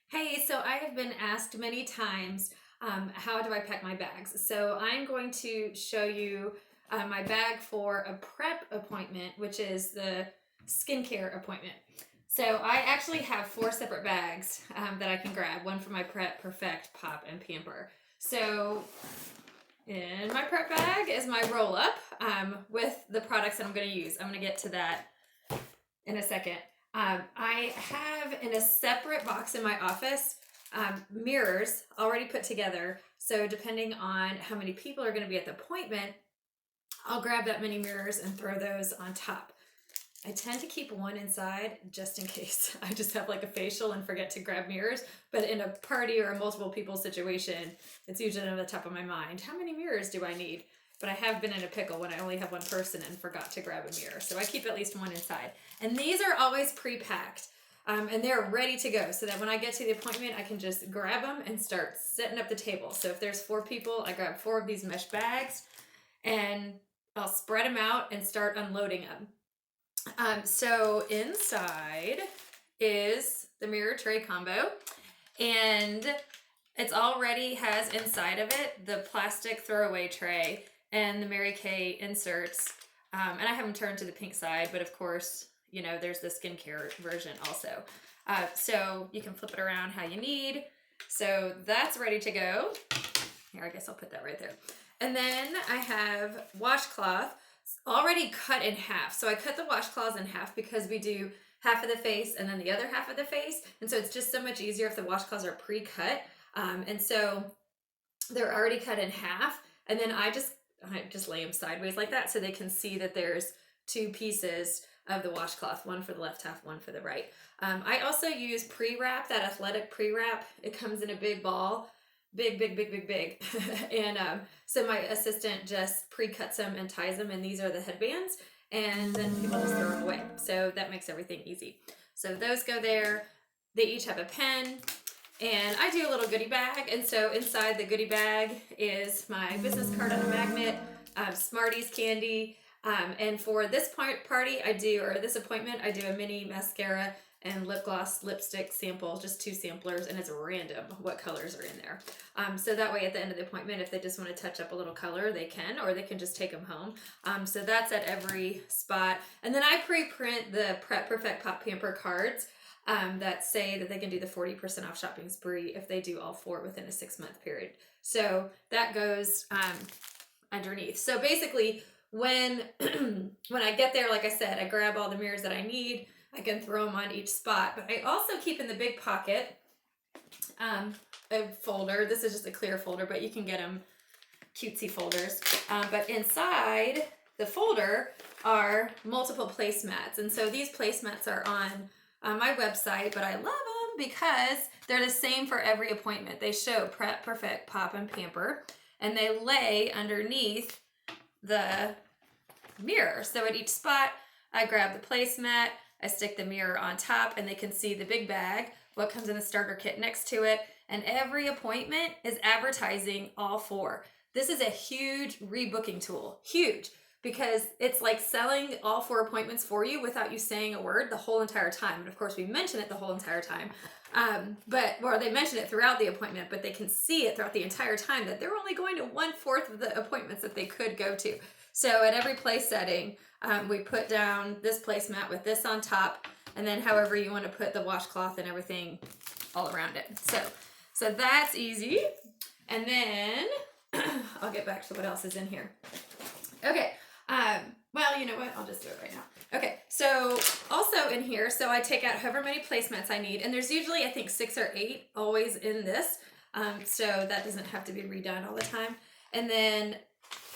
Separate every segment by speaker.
Speaker 1: Hey, so I have been asked many times, how do I pack my bags? So I'm going to show you my bag for a prep appointment, which is the skincare appointment. So I actually have four separate bags that I can grab, one for my prep, perfect, pop, and pamper. So in my prep bag is my roll up with the products that I'm going to use. I'm going to get to that in a second. I have in a separate box in my office mirrors already put together. So depending on how many people are going to be at the appointment, I'll grab that many mirrors and throw those on top. I tend to keep one inside just in case I just have like a facial and forget to grab mirrors. But in a party or a multiple people situation, it's usually on the top of my mind. How many mirrors do I need? But I have been in a pickle when I only have one person and forgot to grab a mirror. So I keep at least one inside. And these are always pre-packed. And they're ready to go so that when I get to the appointment, I can just grab them and start setting up the table. So if there's four people, I grab four of these mesh bags and I'll spread them out and start unloading them. So inside is the mirror tray combo, and it's already has inside of it the plastic throwaway tray and the Mary Kay inserts. And I have them turned to the pink side, but of course, you know, there's the skincare version also. So you can flip it around how you need. So that's ready to go. Here, I guess I'll put that right there. And then I have washcloth already cut in half. So I cut the washcloths in half because we do half of the face and then the other half of the face. And so it's just so much easier if the washcloths are pre-cut. And so they're already cut in half. And then I just lay them sideways like that so they can see that there's two pieces of the washcloth, one for the left half, one for the right. I also use pre-wrap, that athletic pre-wrap. It comes in a big ball. Big. And so my assistant just pre-cuts them and ties them, and these are the headbands, and then people just throw them away. So that makes everything easy. So those go there. They each have a pen, and I do a little goodie bag, and so inside the goodie bag is my business card on a magnet, Smarties candy, and for this party or this appointment, I do a mini mascara and lip gloss lipstick sample, just two samplers, and it's random what colors are in there. So that way at the end of the appointment, if they just want to touch up a little color, they can, or they can just take them home. So that's at every spot. And then I pre-print the Prep Perfect Pop Pamper cards that say that they can do the 40% off shopping spree if they do all four within a 6-month period. So that goes underneath. So basically, when I get there, like I said, I grab all the mirrors that I need. I can throw them on each spot, but I also keep in the big pocket a folder. This is just a clear folder, but you can get them cutesy folders. But inside the folder are multiple placemats. And so these placemats are on my website, but I love them because they're the same for every appointment. They show Prep, Perfect, Pop, and Pamper, and they lay underneath the mirror. So at each spot, I grab the placemat, I stick the mirror on top, and they can see the big bag, what comes in the starter kit next to it, and every appointment is advertising all four. This is a huge rebooking tool, huge, because it's like selling all four appointments for you without you saying a word the whole entire time. And of course, we mention it the whole entire time, or they mention it throughout the appointment, but they can see it throughout the entire time that they're only going to 1/4 of the appointments that they could go to. So at every place setting, we put down this placemat with this on top, and then however you want to put the washcloth and everything all around it. So that's easy. And then I'll get back to what else is in here. Okay. Well, you know what? I'll just do it right now. Okay. So also in here, so I take out however many placemats I need, and there's usually, I think, 6 or 8 always in this. So that doesn't have to be redone all the time. And then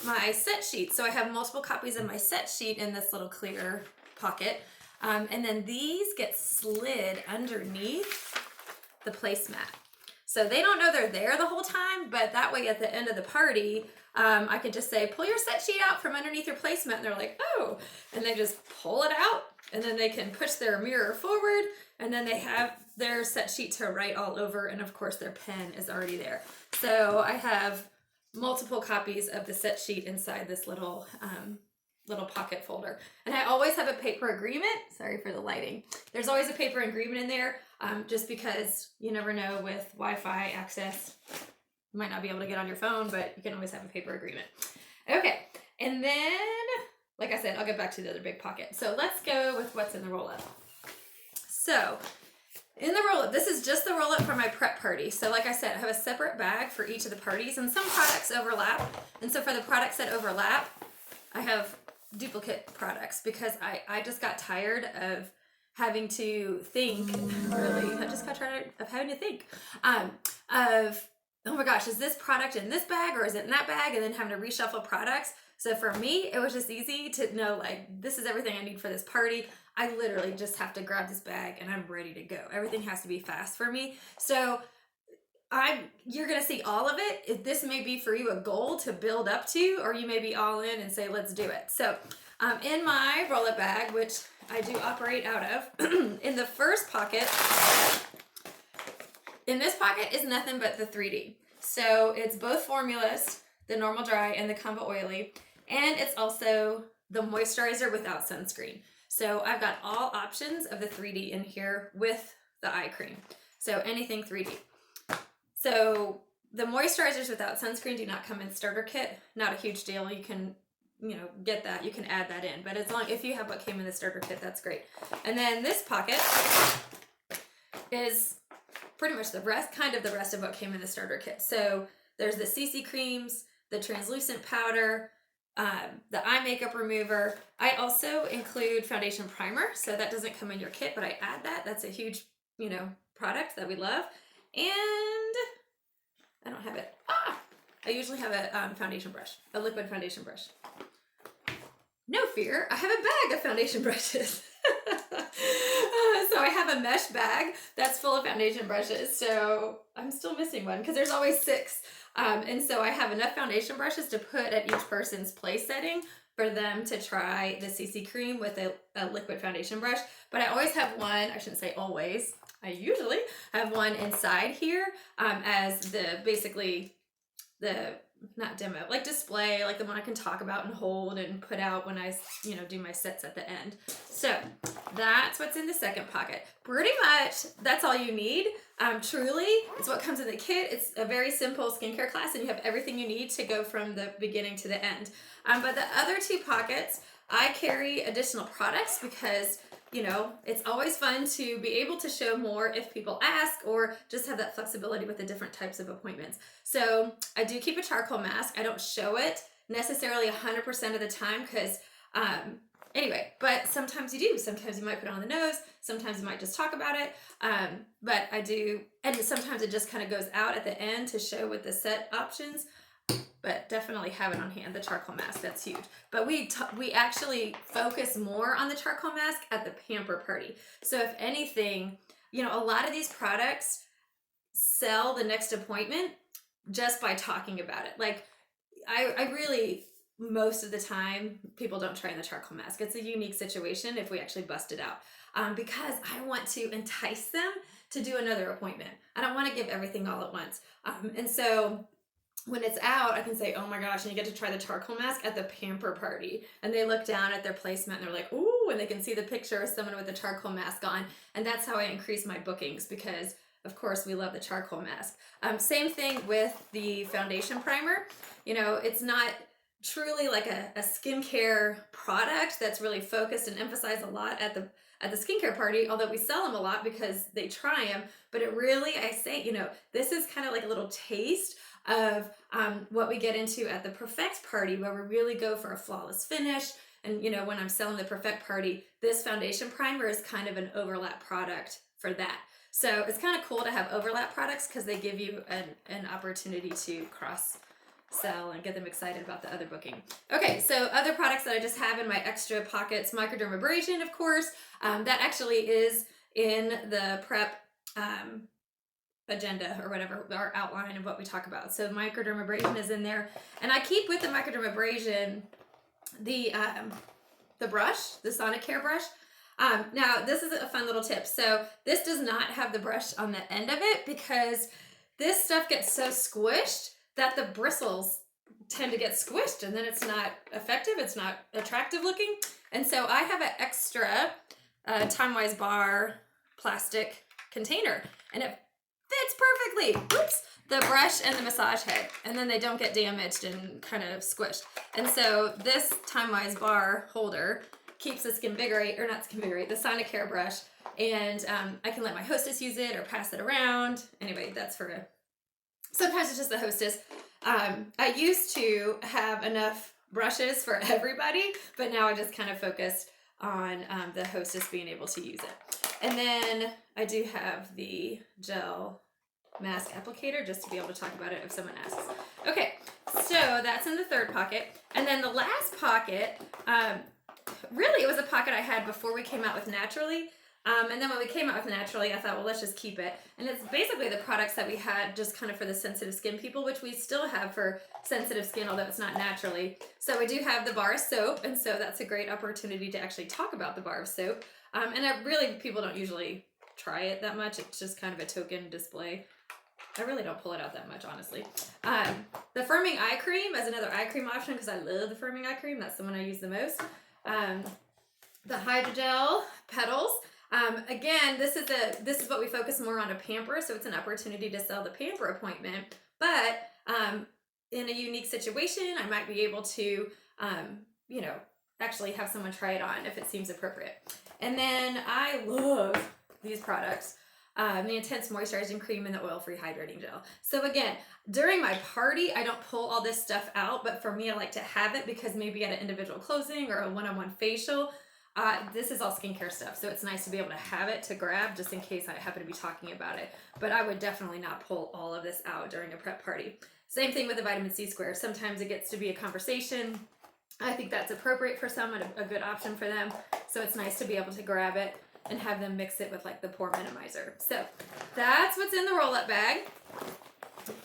Speaker 1: my set sheet. So I have multiple copies of my set sheet in this little clear pocket. And then these get slid underneath the placemat. So they don't know they're there the whole time, but that way at the end of the party, I could just say, pull your set sheet out from underneath your placemat. And they're like, oh, and they just pull it out, and then they can push their mirror forward, and then they have their set sheet to write all over. And of course their pen is already there. So I have multiple copies of the set sheet inside this little pocket folder. And I always have a paper agreement. Sorry for the lighting. There's always a paper agreement in there. just because you never know with Wi-Fi access, you might not be able to get on your phone, but you can always have a paper agreement. Okay, and then, like I said, I'll get back to the other big pocket. So let's go with what's in the roll-up. So in the roll-up, this is just the roll-up for my prep party. So like I said, I have a separate bag for each of the parties, and some products overlap. And so for the products that overlap, I have duplicate products because I just got tired of having to think, really. I just got tired of having to think of, oh my gosh, is this product in this bag or is it in that bag? And then having to reshuffle products. So for me, it was just easy to know, like, this is everything I need for this party. I literally just have to grab this bag and I'm ready to go. Everything has to be fast for me. So you're gonna see all of it. This may be for you a goal to build up to, or you may be all in and say, let's do it. So in my roll-up bag, which I do operate out of, in the first pocket, in this pocket is nothing but the 3D. So it's both formulas, the normal dry and the combo oily, and it's also the moisturizer without sunscreen. So I've got all options of the 3D in here with the eye cream. So anything 3D. So the moisturizers without sunscreen do not come in starter kit. Not a huge deal. You can, get that. You can add that in. But if you have what came in the starter kit, that's great. And then this pocket is pretty much the rest of what came in the starter kit. So there's the CC creams, the translucent powder, the eye makeup remover. I also include foundation primer, so that doesn't come in your kit, but I add that. That's a huge, product that we love. And I don't have it. I usually have a foundation brush, a liquid foundation brush. No fear, I have a bag of foundation brushes. So I have a mesh bag that's full of foundation brushes. So I'm still missing one because there's always 6. And so I have enough foundation brushes to put at each person's place setting for them to try the CC cream with a liquid foundation brush. But I always have one, I shouldn't say always, I usually have one inside here as basically the, not demo, like display, like the one I can talk about and hold and put out when I, do my sets at the end. So that's what's in the second pocket. Pretty much that's all you need. Truly, it's what comes in the kit. It's a very simple skincare class and you have everything you need to go from the beginning to the end. But the other 2 pockets, I carry additional products because it's always fun to be able to show more if people ask or just have that flexibility with the different types of appointments. So I do keep a charcoal mask. I don't show it necessarily 100% of the time because anyway, but sometimes you do. Sometimes you might put it on the nose. Sometimes you might just talk about it. But I do, and sometimes it just kind of goes out at the end to show with the set options. But definitely have it on hand, the charcoal mask, that's huge. But we actually focus more on the charcoal mask at the pamper party. So if anything, a lot of these products sell the next appointment just by talking about it. Like I really, most of the time, people don't try the charcoal mask. It's a unique situation if we actually bust it out because I want to entice them to do another appointment. I don't want to give everything all at once. And so when it's out, I can say, oh my gosh, and you get to try the charcoal mask at the pamper party. And they look down at their placement and they're like, ooh, and they can see the picture of someone with a charcoal mask on. And that's how I increase my bookings because, of course, we love the charcoal mask. Same thing with the foundation primer. It's not truly like a skincare product that's really focused and emphasized a lot at the skincare party, although we sell them a lot because they try them. But it really, I say, this is kind of like a little taste of what we get into at the Perfect party where we really go for a flawless finish. And when I'm selling the Perfect party, this foundation primer is kind of an overlap product for that. So it's kind of cool to have overlap products because they give you an opportunity to cross sell and get them excited about the other booking. Okay, so other products that I just have in my extra pockets, microdermabrasion, of course. That actually is in the prep agenda or whatever, our outline of what we talk about. So microdermabrasion is in there. And I keep with the microdermabrasion the brush, the Sonicare brush. Now, this is a fun little tip. So this does not have the brush on the end of it because this stuff gets so squished that the bristles tend to get squished and then it's not effective. It's not attractive looking. And so I have an extra Time Wise bar plastic container, and it fits perfectly. Oops. The brush and the massage head, and then they don't get damaged and kind of squished. And so this Time-Wise bar holder keeps the the Sonicare brush, and I can let my hostess use it or pass it around. Anyway, that's sometimes it's just the hostess. I used to have enough brushes for everybody, but now I just kind of focused on the hostess being able to use it. And then I do have the gel mask applicator just to be able to talk about it if someone asks. Okay, so that's in the third pocket. And then the last pocket, really it was a pocket I had before we came out with Naturally. And then when we came out with Naturally, I thought, well, let's just keep it. And it's basically the products that we had just kind of for the sensitive skin people, which we still have for sensitive skin, although it's not Naturally. So we do have the bar of soap, and so that's a great opportunity to actually talk about the bar of soap. And people don't usually try it that much. It's just kind of a token display. I really don't pull it out that much, honestly. The firming eye cream is another eye cream option because I love the firming eye cream. That's the one I use the most. The hydrogel petals. Again, this is what we focus more on a pamper, so it's an opportunity to sell the pamper appointment. But in a unique situation, I might be able to, actually have someone try it on if it seems appropriate. And then I love these products. The Intense Moisturizing Cream and the Oil-Free Hydrating Gel. So again, during my party, I don't pull all this stuff out, but for me, I like to have it because maybe at an individual closing or a one-on-one facial, this is all skincare stuff. So it's nice to be able to have it to grab just in case I happen to be talking about it. But I would definitely not pull all of this out during a prep party. Same thing with the vitamin C square. Sometimes it gets to be a conversation. I think that's appropriate for some and a good option for them. So it's nice to be able to grab it and have them mix it with like the pore minimizer. So that's what's in the roll-up bag.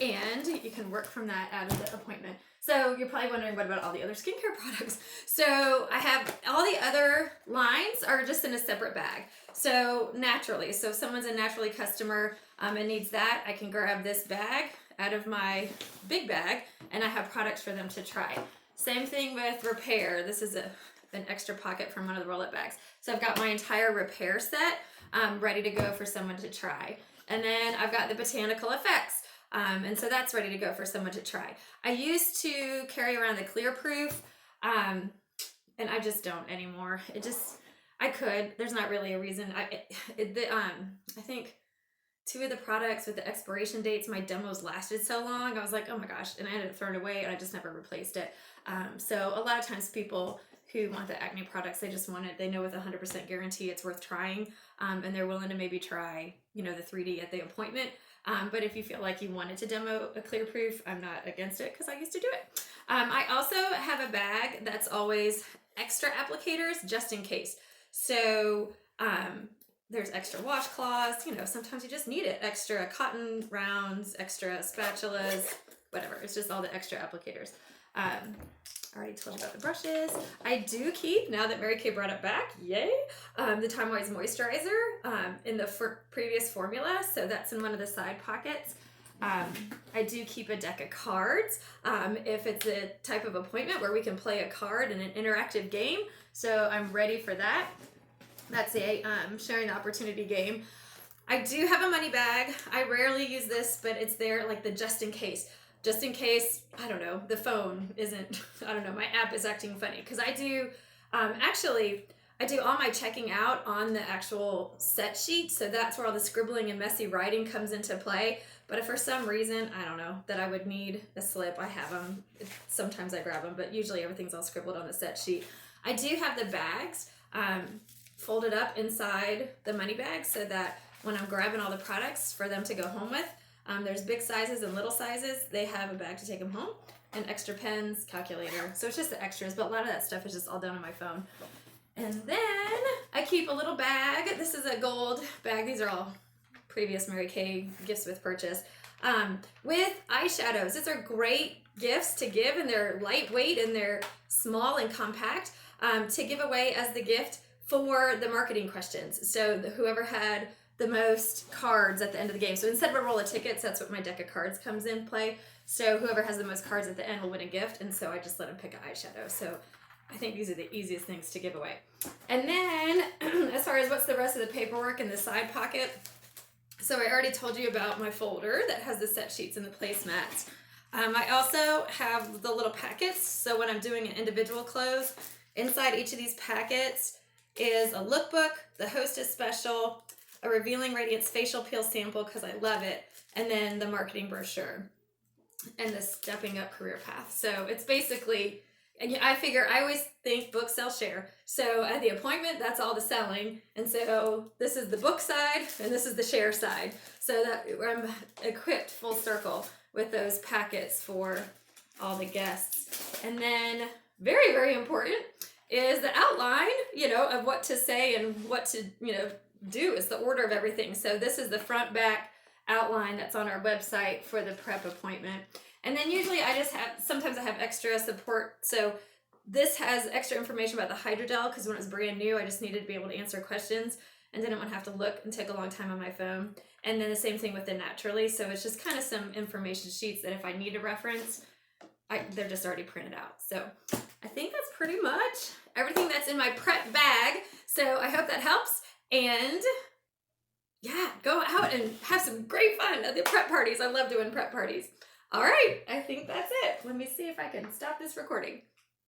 Speaker 1: And you can work from that out of the appointment. So you're probably wondering, what about all the other skincare products? So I have all the other lines are just in a separate bag. So Naturally, so if someone's a Naturally customer and needs that, I can grab this bag out of my big bag and I have products for them to try. Same thing with Repair. This is an extra pocket from one of the roll-up bags. So I've got my entire Repair set ready to go for someone to try. And then I've got the Botanical Effects. And so that's ready to go for someone to try. I used to carry around the Clear Proof, and I just don't anymore. I could. There's not really a reason. I think 2 of the products with the expiration dates, my demos lasted so long. I was like, oh my gosh, and I ended up throwing it away, and I just never replaced it. So a lot of times people who want the acne products, they just want it. They know with 100% guarantee it's worth trying, and they're willing to maybe try, the 3D at the appointment. But if you feel like you wanted to demo a Clear Proof, I'm not against it because I used to do it. I also have a bag that's always extra applicators just in case. So there's extra washcloths, sometimes you just need it. Extra cotton rounds, extra spatulas, whatever. It's just all the extra applicators. I already told you about the brushes. I do keep, now that Mary Kay brought it back, yay, the Time-Wise moisturizer in the previous formula. So that's in one of the side pockets. I do keep a deck of cards if it's a type of appointment where we can play a card in an interactive game. So I'm ready for that. That's a sharing the opportunity game. I do have a money bag. I rarely use this, but it's there like the just in case. Just in case, I don't know, the phone isn't, my app is acting funny. Because I do, I do all my checking out on the actual set sheet. So that's where all the scribbling and messy writing comes into play. But if for some reason, I don't know, that I would need a slip, I have them. Sometimes I grab them, but usually everything's all scribbled on the set sheet. I do have the bags folded up inside the money bag so that when I'm grabbing all the products for them to go home with, there's big sizes and little sizes. They have a bag to take them home and extra pens, calculator. So it's just the extras, but a lot of that stuff is just all done on my phone. And then I keep a little bag. This is a gold bag. These are all previous Mary Kay gifts with purchase. With eyeshadows. These are great gifts to give, and they're lightweight and they're small and compact to give away as the gift for the marketing questions. So whoever had the most cards at the end of the game. So instead of a roll of tickets, that's what my deck of cards comes in play. So whoever has the most cards at the end will win a gift. And so I just let them pick an eyeshadow. So I think these are the easiest things to give away. And then as far as what's the rest of the paperwork in the side pocket, So I already told you about my folder that has the set sheets and the placemats. I also have the little packets, so when I'm doing an individual close, inside each of these packets is a lookbook, the hostess special, a Revealing Radiance facial peel sample because I love it, and then the marketing brochure and the Stepping Up Career Path. So it's basically, and I figure I always think book, sell, share. So at the appointment, that's all the selling. And so this is the book side and this is the share side. So that I'm equipped full circle with those packets for all the guests. And then very, very important is the outline, of what to say and what to, do is the order of everything. So this is the front back outline that's on our website for the prep appointment. And then usually sometimes I have extra support. So this has extra information about the hydrogel because when it was brand new, I just needed to be able to answer questions and didn't want to have to look and take a long time on my phone. And then the same thing with the Naturally. So it's just kind of some information sheets that if I need a reference, they're just already printed out. So I think that's pretty much everything that's in my prep bag. So I hope that helps. And yeah, go out and have some great fun at the prep parties. I love doing prep parties. All right, I think that's it. Let me see if I can stop this recording.